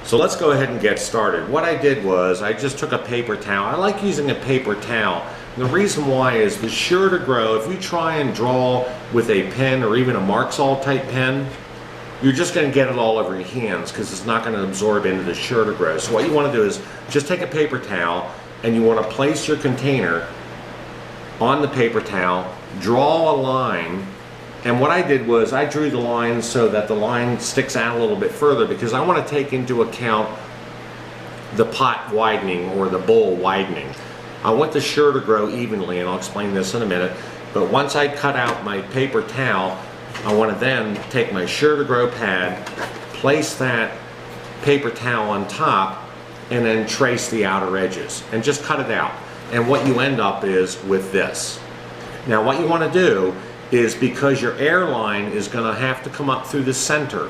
So let's go ahead and get started. What I did was I just took a paper towel. I like using a paper towel. And the reason why is the sure to grow, if you try and draw with a pen or even a Mark-Sol type pen, you're just going to get it all over your hands because it's not going to absorb into the sure to grow. So what you want to do is just take a paper towel and you want to place your container on the paper towel, draw a line. And what I did was I drew the line so that the line sticks out a little bit further because I want to take into account the pot widening or the bowl widening. I want the sure to grow evenly, and I'll explain this in a minute. But once I cut out my paper towel, I want to then take my sure to grow pad, place that paper towel on top, and then trace the outer edges and just cut it out. And what you end up is with this. Now what you want to do is, because your air line is going to have to come up through the center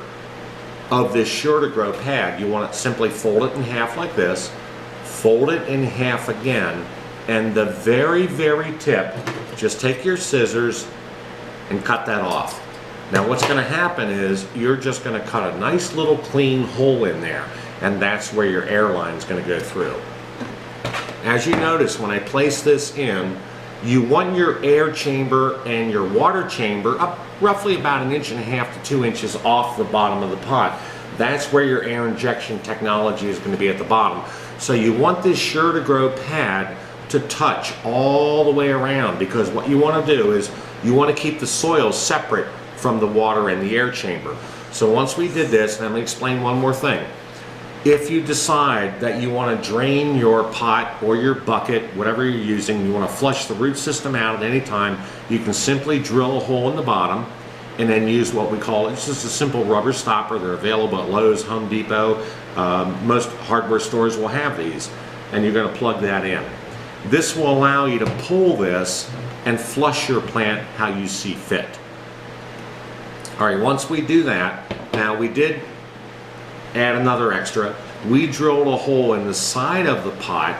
of this sure to grow pad, you want to simply fold it in half like this, fold it in half again, and the very tip, just take your scissors and cut that off. Now what's going to happen is you're just going to cut a nice little clean hole in there, and that's where your air line is going to go through. As you notice, when I place this in, you want your air chamber and your water chamber up roughly about 1.5 to 2 inches off the bottom of the pot. That's where your air injection technology is going to be at the bottom. So you want this sure to grow pad to touch all the way around, because what you want to do is you want to keep the soil separate from the water and the air chamber. So once we did this, let me explain one more thing. If you decide that you want to drain your pot or your bucket, whatever you're using, you want to flush the root system out at any time, you can simply drill a hole in the bottom and then use what we call, it's just a simple rubber stopper. They're available at Lowe's, Home Depot. Most hardware stores will have these, and you're going to plug that in. This will allow you to pull this and flush your plant how you see fit. All right, once we do that, now we did add another extra. We drilled a hole in the side of the pot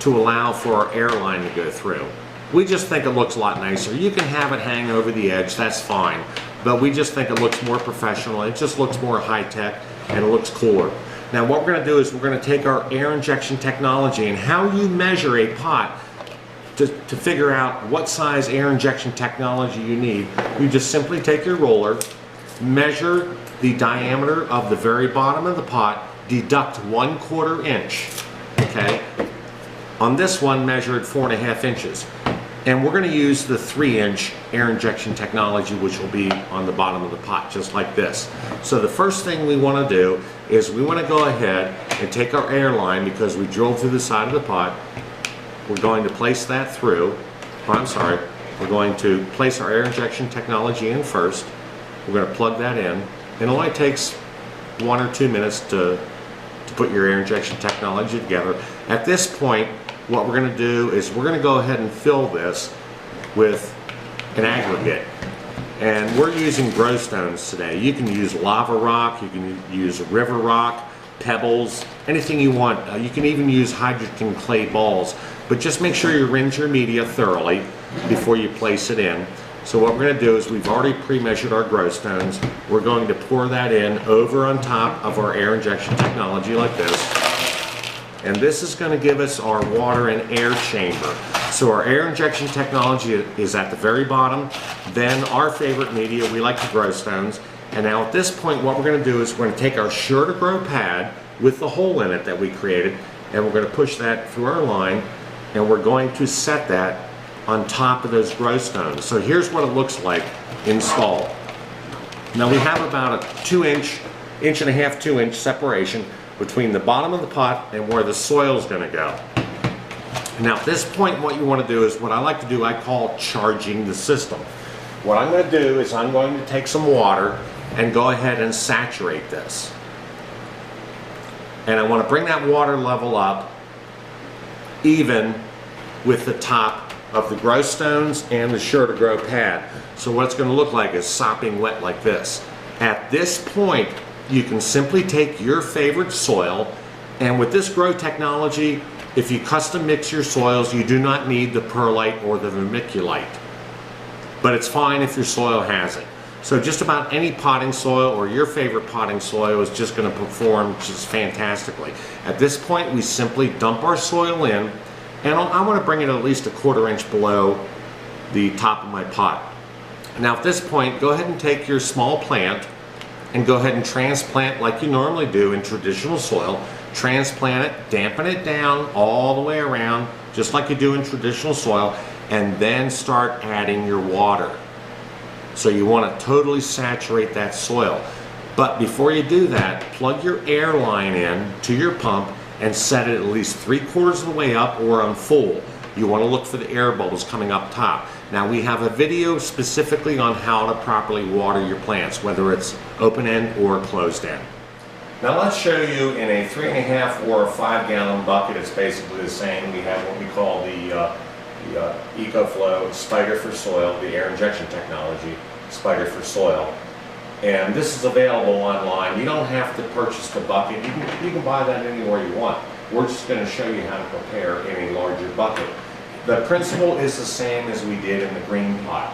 to allow for our air line to go through. We just think it looks a lot nicer. You can have it hang over the edge, that's fine, but we just think it looks more professional. It just looks more high-tech and it looks cooler. Now what we're going to do is we're going to take our air injection technology and how you measure a pot to figure out what size air injection technology you need. You just simply take your roller, measure the diameter of the very bottom of the pot, deduct 1/4 inch, okay? On this one, measured 4.5 inches. And we're going to use the 3-inch air injection technology, which will be on the bottom of the pot, just like this. So the first thing we want to do is we want to go ahead and take our air line, because we drilled through the side of the pot. We're going to place that through. We're going to place our air injection technology in first. We're going to plug that in. It only takes 1 or 2 minutes to put your air injection technology together. At this point, what we're going to do is we're going to go ahead and fill this with an aggregate. And we're using grow stones today. You can use lava rock, you can use river rock, pebbles, anything you want. You can even use hydrogen clay balls. But just make sure you rinse your media thoroughly before you place it in. So what we're going to do is we've already pre-measured our grow stones. We're going to pour that in over on top of our air injection technology like this. And this is going to give us our water and air chamber. So our air injection technology is at the very bottom. Then our favorite media, we like the grow stones. And now at this point, what we're going to do is we're going to take our sure to grow pad with the hole in it that we created, and we're going to push that through our line, and we're going to set that on top of those grow stones. So here's what it looks like installed. Now we have about a 1.5 inch, 2 inch separation between the bottom of the pot and where the soil is going to go. Now at this point, what you want to do is what I like to do, I call charging the system. What I'm going to do is I'm going to take some water and go ahead and saturate this. And I want to bring that water level up even with the top of the grow stones and the sure to grow pad. So what it's going to look like is sopping wet like this. At this point, you can simply take your favorite soil, and with this grow technology, if you custom mix your soils, you do not need the perlite or the vermiculite. But it's fine if your soil has it. So just about any potting soil or your favorite potting soil is just going to perform just fantastically. At this point, we simply dump our soil in, and I want to bring it at least a 1/4 inch below the top of my pot. Now at this point, go ahead and take your small plant and go ahead and transplant like you normally do in traditional soil. Transplant it, dampen it down all the way around, just like you do in traditional soil, and then start adding your water. So you want to totally saturate that soil. But before you do that, plug your air line in to your pump and set it at least 3/4 of the way up or on full. You want to look for the air bubbles coming up top. Now we have a video specifically on how to properly water your plants, whether it's open end or closed end. Now let's show you in a 3.5 or a 5-gallon bucket. It's basically the same. We have what we call the EcoFlow Spider for Soil, the air injection technology, Spider for Soil. And this is available online. You don't have to purchase the bucket. You can buy that anywhere you want. We're just going to show you how to prepare in a larger bucket. The principle is the same as we did in the green pot.